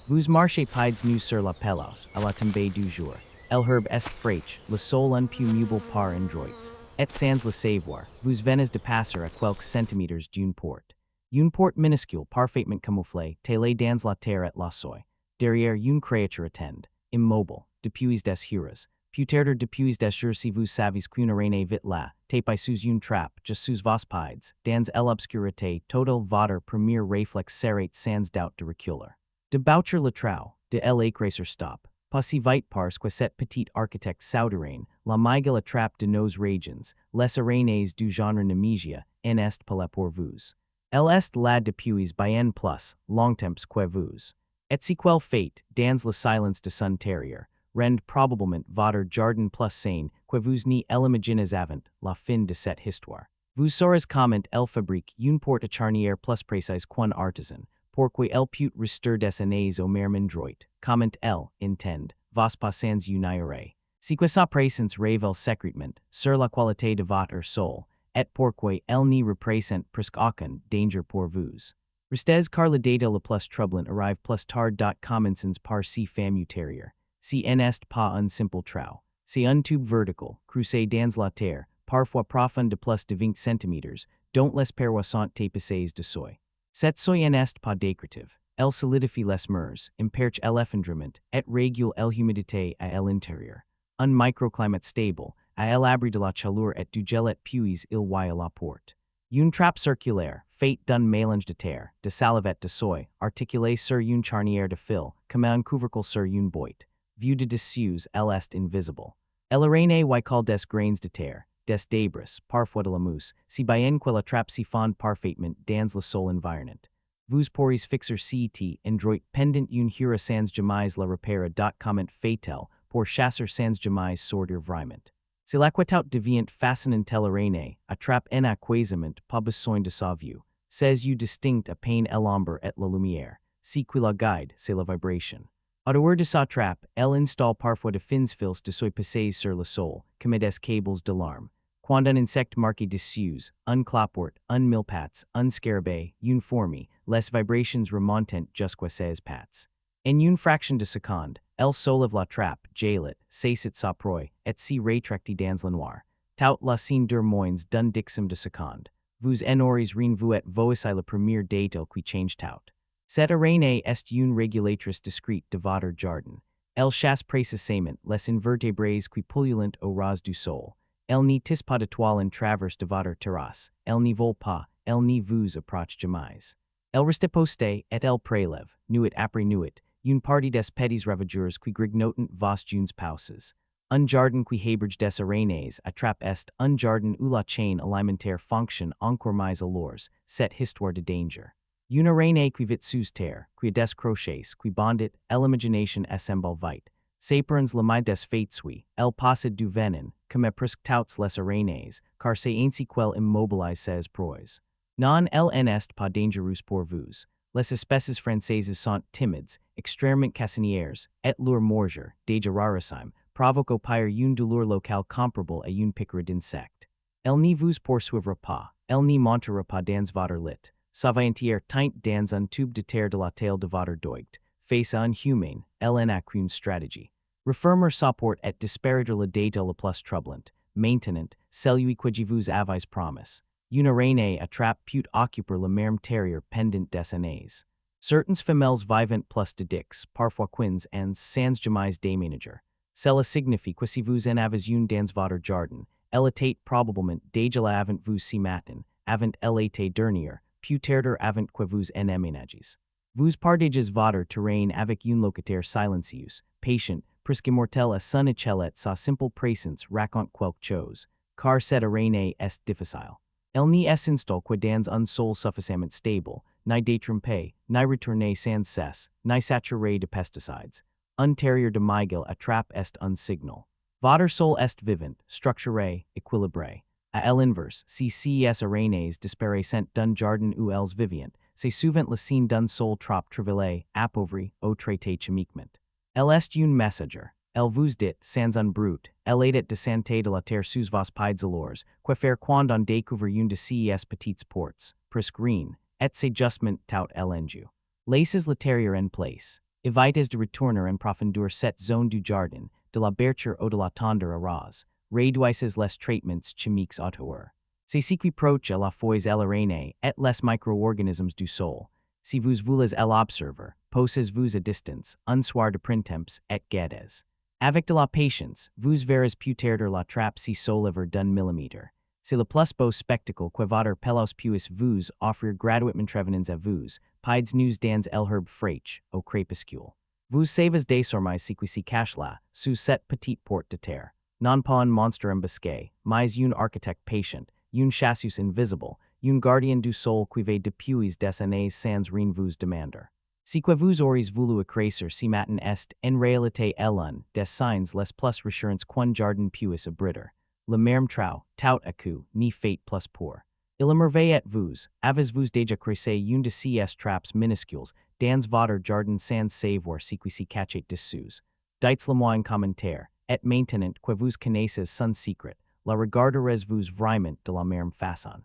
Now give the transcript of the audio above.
Vous marchez pieds nus sur la pelouse, à la tombée du jour. El herbe est fraîche, le sol un peu meuble par endroits. Et sans le savoir, vous venez de passer à quelques centimètres d'une porte. Une porte minuscule, parfaitement camouflée, télé dans la terre et la soie. Derrière une créature attend, immobile, depuis des heures. Peut-être depuis des jours si vous savez qu'une araignée vit là, tapée sous une trappe, juste sous vos pieds, dans l'obscurité, total votre premier réflexe serait sans doute de reculer. De boucher le trou, de l'écraser stop. Pas si vite parce que cet petit architecte souterrain, la mygale attrape de nos régions, les araignées du genre Nemesia, en est pas pour vous. Elle est là depuis bien plus, longtemps que vous. Et si quel fait, dans le silence de son terrier, rend probablement votre jardin plus sain que vous n'y l'imaginez avant la fin de cette histoire. Vous saurez comment elle fabrique une porte à charnière plus précise qu'un artisan, pourquoi elle peut rester des années au même droit, comment elle intend, vos passants unirez. Si que sa présence révèle secrètement sur la qualité de votre sol, et pourquoi elle n'y représente presque aucun danger pour vous. Restez car le data le plus troublant arrive plus tard. Commencez par si femme terrier. Si n'est pas un simple trou. C'est un tube vertical, creusé dans la terre, parfois profond de plus de 20 cm, dont les parois tapissées de soie. Cette soie n'est pas décorative. Elle solidifie les murs, imperche l'effondrement, et régule l'humidité à l'intérieur. Un microclimat stable, à l'abri de la chaleur et du gel et puis il voit la porte. Une trappe circulaire, faite d'un mélange de terre, de salivette de soie, articulée sur une charnière de fil, comme un couvercle sur une boîte. Vue de dessus, elle est invisible. Elle araignée call des grains de terre, des débris, parfois de la mousse, si bien que la trappe s'y fond parfaitement dans le sol environnant. Vous pourriez fixer cet endroit pendant une heure sans jamais la repérer. Comment fait-elle pour chasser sans jamais sortir vraiment? Si l'aquatout devient fascinant l'araignée, a trappe en acquaisement pas besoin de sa vue. C'est you distinct à peine l'ombre et la lumière. Si qui la guide, c'est la vibration. À dehors de sa trappe, elle installe parfois de fins fils de soie passés sur le sol, comme des câbles d'alarme. Quand un insecte marqué dessus, un claport, un mille-pattes, un scarabée, une fourmi, les vibrations remontent jusqu'à ses pattes. En une fraction de seconde, elle soulève la trappe, jaillit, saisit sa proie, et s'y rétracte dans le noir. Tout la scène dure moins d'un dixième de seconde. Vous n'aurez rien vu et voici le premier détail qui change tout. Cette araignée est une régulatrice discrète de votre jardin. Elle chasse précisément les invertébrés qui pullulent au ras du sol. Elle n'y tisse pas de toile en traverse de votre terrasse. Elle n'y vole pas, elle n'y vous approche jamais. Elle reste postée et elle prélève, nuit après nuit, une partie des petits ravageurs qui grignotent vos jeunes pauses. Un jardin qui héberge des araignées attrape est un jardin où la chaîne alimentaire fonctionne encore mieux alors, cette histoire de danger. Une araignée qui vit sous terre, qui a des crochets, qui bondit, l'imagination assemble vite. Saperns la main des fates elle possède du venin, comme presque toutes les araignées, car c'est ainsi qu'elle immobilise ses proies. Non, elle n'est pas dangereuse pour vous. Les espèces françaises sont timides, extrêmement casanières, et leur morsure, déjà rarissime, provoque au pire une douleur locale comparable à une piqûre d'insecte. Elle n'y vous poursuivra pas, elle n'y montera pas dans votre lit. Ça va entière teint dans un tube de terre de la taille de votre doigt. Face à un humain, elle n'a qu'une stratégie. Refermer sa porte et disparaître le data le plus troublant, maintenant, celui que vous avez promis. Une araignée attrape peut occuper le même terrier pendant des années. Certaines femelles vivent plus de 10, parfois 15 ans sans jamais déménager. Cela signifie que si vous en avez une dans votre jardin, elle était probablement déjà là avant vous si matin, avant elle était dernière, peut-être avant que vous en emménagiez. Vous partagez votre terrain avec un locataire silencieux, patient, presque immortel à son échelle sa simple présence raconte quelque chose, car cette araignée est difficile. Elle n'y est installée que dans un sol suffisamment stable, ni détrempé, ni retourné sans cesse, ni saturé de pesticides. Un terrier de mygale attrape est un signal. Votre sol est vivant, structuré, équilibré. À l'inverse, si ces araignées disparaissent d'un jardin où elles vivent, c'est souvent le signe d'un sol trop travaillé, appauvri, ou traité chimiquement. Elle est une messager. Elle vous dit, sans un brut, elle est de santé de la terre sous vos pieds alors, que faire quand on découvre une de ces petites portes, presque rien, et c'est justement tout elle enjoue. Laissez le terrier en place. Evites de retourner en profondeur cette zone du jardin, de l'ouverture ou de la tendre arrose, réduises les traitements chimiques autour. C'est ce qui proche la fois l'araignée et les micro-organismes du sol. Si vous voulez l'observer, posez-vous à distance, un soir de printemps et guettez. Avec de la patience, vous verrez peut-être la trappe si soliver d'un millimètre. C'est le plus beau spectacle que votre pelouse puisse vous offrir gratuitement trevenons à vous, pieds nous dans l'herbe fraîche, au crépuscule. Vous savez désormais ce qui s'y cache là, sous cette petite porte de terre. Non pas un monstre embusqué, mais un architecte patient, un chasseuse invisible, un gardien du sol qui va depuis des années sans rien vous demander. Si que vous auriez voulu écraser si matin est en réalité l'un des signes les plus rassurants qu'un jardin puisse abriter. Le merme trou, tout à coup, ni fait plus pour. Il émerveille vous, avez-vous déjà creusé une de ces trappes minuscules, dans votre jardin sans savoir ce qui s'y cache dessous. Dites-le-moi en commentaire, et maintenant que vous connaissez son secret, la regarderez-vous vraiment de la même façon.